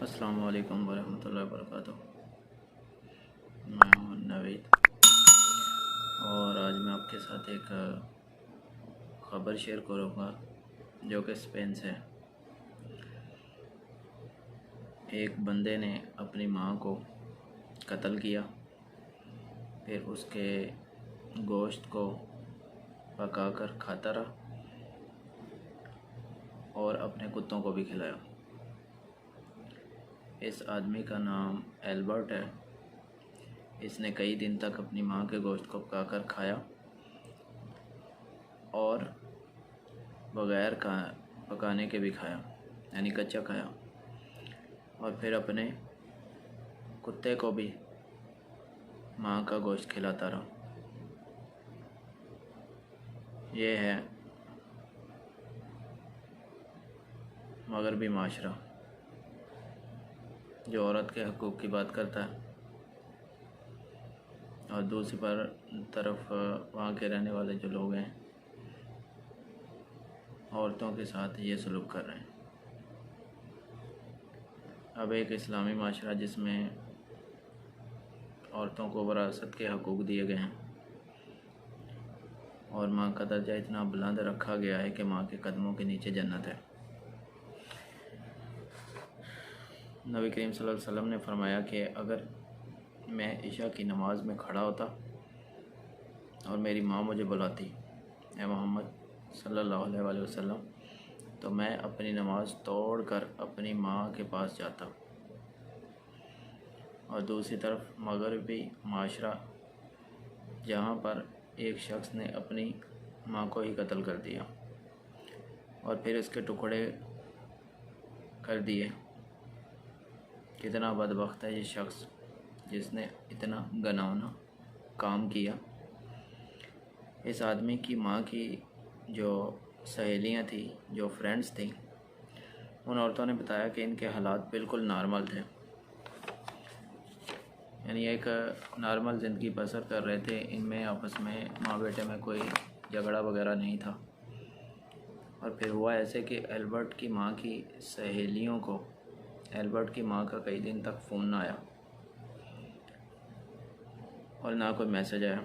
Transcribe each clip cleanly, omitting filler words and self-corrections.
अस्सलाम वालेकुम वरहमतुल्लाहि वबरकातुहू। मैं हूँ नवीद और आज मैं आपके साथ एक ख़बर शेयर करूँगा जो कि स्पेन से है। एक बंदे ने अपनी माँ को कत्ल किया, फिर उसके गोश्त को पकाकर खाता रहा और अपने कुत्तों को भी खिलाया। इस आदमी का नाम एल्बर्ट है। इसने कई दिन तक अपनी माँ के गोश्त को पकाकर खाया और बग़ैर पकाने के भी खाया, यानी कच्चा खाया, और फिर अपने कुत्ते को भी माँ का गोश्त खिलाता रहा। ये है मगरबी माशरा जो औरत के हकूक़ की बात करता है और दूसरी तरफ वहाँ के रहने वाले जो लोग हैं औरतों के साथ ये सलूक कर रहे हैं। अब एक इस्लामी माशरा जिसमें औरतों को विरासत के हकूक़ दिए गए हैं और माँ का दर्जा इतना बुलंद रखा गया है कि माँ के कदमों के नीचे जन्नत है। नबी करीम सल्लल्लाहु अलैहि वसल्लम ने फरमाया कि अगर मैं इशा की नमाज़ में खड़ा होता और मेरी माँ मुझे बुलाती, ए मोहम्मद सल्लल्लाहु अलैहि वसल्लम, तो मैं अपनी नमाज़ तोड़कर अपनी माँ के पास जाता। और दूसरी तरफ मगरबी माशरा जहाँ पर एक शख्स ने अपनी माँ को ही कत्ल कर दिया और फिर इसके टुकड़े कर दिए। कितना बदबख्त है ये शख्स जिसने इतना घिनौना काम किया। इस आदमी की माँ की जो सहेलियाँ थी, जो फ्रेंड्स थी, उन औरतों ने बताया कि इनके हालात बिल्कुल नॉर्मल थे, यानी एक नॉर्मल ज़िंदगी बसर कर रहे थे। इनमें आपस में माँ बेटे में कोई झगड़ा वगैरह नहीं था। और फिर हुआ ऐसे कि एल्बर्ट की माँ की सहेलियों को एल्बर्ट की माँ का कई दिन तक फ़ोन ना आया और ना कोई मैसेज आया।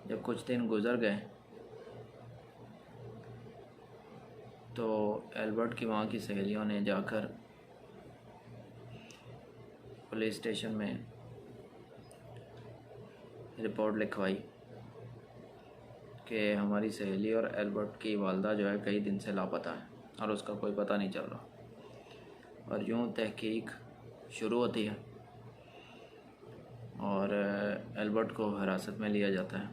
जब कुछ दिन गुज़र गए तो एल्बर्ट की माँ की सहेलियों ने जाकर पुलिस स्टेशन में रिपोर्ट लिखवाई कि हमारी सहेली और एल्बर्ट की वालदा जो है कई दिन से लापता है और उसका कोई पता नहीं चल रहा। और यूँ तहकीक शुरू होती है और एल्बर्ट को हिरासत में लिया जाता है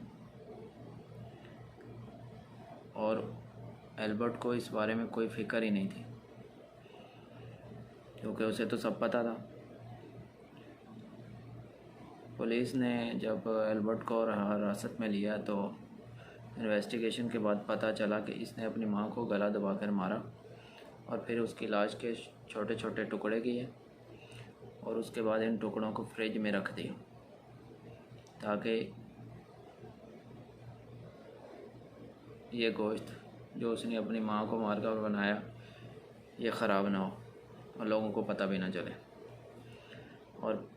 और एल्बर्ट को इस बारे में कोई फ़िक्र ही नहीं थी क्योंकि उसे तो सब पता था। पुलिस ने जब एल्बर्ट को हिरासत में लिया तो इन्वेस्टिगेशन के बाद पता चला कि इसने अपनी माँ को गला दबाकर मारा और फिर उसकी लाश के छोटे छोटे टुकड़े किए और उसके बाद इन टुकड़ों को फ्रिज में रख दिया ताकि ये गोश्त जो उसने अपनी माँ को मारकर बनाया ये ख़राब ना हो और लोगों को पता भी ना चले। और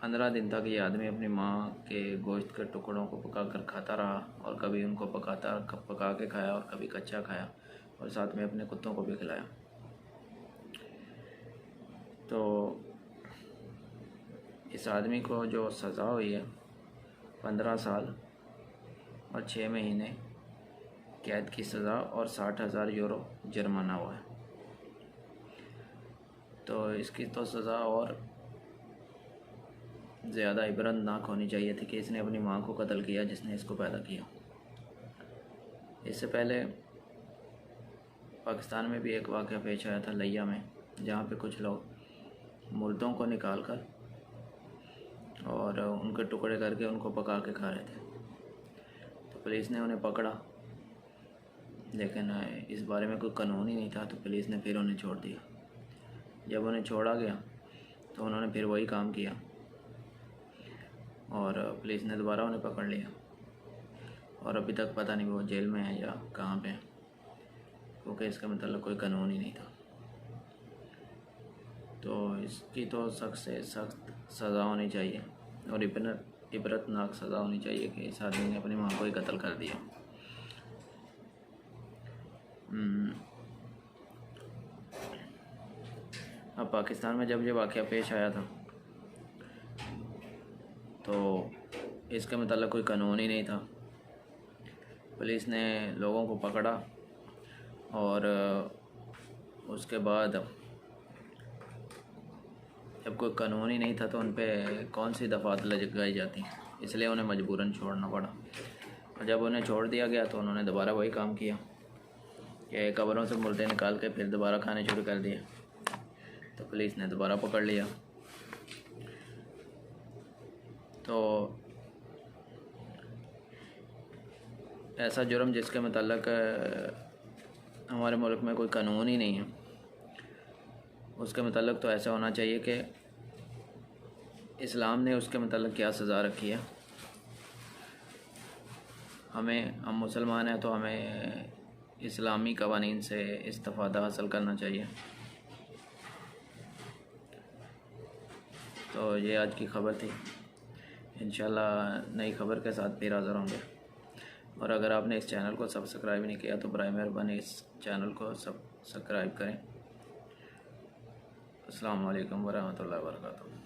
15 दिन तक ये आदमी अपनी माँ के गोश्त के टुकड़ों को पकाकर खाता रहा और कभी उनको पका के खाया और कभी कच्चा खाया और साथ में अपने कुत्तों को भी खिलाया। तो इस आदमी को जो सज़ा हुई है 15 साल और 6 महीने कैद की सज़ा और 60,000 यूरो जुर्माना हुआ है। तो इसकी तो सज़ा और ज़्यादा इबरतनाक होनी चाहिए थी कि इसने अपनी माँ को कत्ल किया जिसने इसको पैदा किया। इससे पहले पाकिस्तान में भी एक वाक़या पेश आया था लिया में, जहाँ पे कुछ लोग मुर्दों को निकाल कर और उनके टुकड़े करके उनको पका के खा रहे थे। तो पुलिस ने उन्हें पकड़ा, लेकिन इस बारे में कोई कानून ही नहीं था, तो पुलिस ने फिर उन्हें छोड़ दिया। जब उन्हें छोड़ा गया तो उन्होंने फिर वही काम किया और पुलिस ने दोबारा उन्हें पकड़ लिया और अभी तक पता नहीं वो जेल में है या कहाँ पे है। क्योंकि इसके मतलब कोई कानून ही नहीं था। तो इसकी तो सख्त से सख्त सज़ा होनी चाहिए और इबरतनाक सज़ा होनी चाहिए कि इस आदमी ने अपनी माँ को ही कत्ल कर दिया। अब पाकिस्तान में जब ये वाक़या पेश आया था तो इसके मतलब कोई कानून ही नहीं था। पुलिस ने लोगों को पकड़ा और उसके बाद जब कोई कानून ही नहीं था तो उन पर कौन सी दफ़ात लगाई जाती, इसलिए उन्हें मजबूरन छोड़ना पड़ा। और जब उन्हें छोड़ दिया गया तो उन्होंने दोबारा वही काम किया कि कब्रों से मुर्दे निकाल के फिर दोबारा खाने शुरू कर दिए। तो पुलिस ने दोबारा पकड़ लिया। तो ऐसा जुर्म जिसके मतलब हमारे मुल्क में कोई कानून ही नहीं है, उसके मतलब तो ऐसा होना चाहिए कि इस्लाम ने उसके मतलब क्या सज़ा रखी है। हम मुसलमान हैं तो हमें इस्लामी कवानीन से इस्तिफ़ादा हासिल करना चाहिए। तो ये आज की ख़बर थी। इंशाल्लाह नई ख़बर के साथ फिर हाज़िर होंगे। और अगर आपने इस चैनल को सब्सक्राइब नहीं किया तो बराए मेहरबानी इस चैनल को सब्सक्राइब करें। अस्सलाम वालेकुम वरहमतुल्लाहि वबरकातुहू।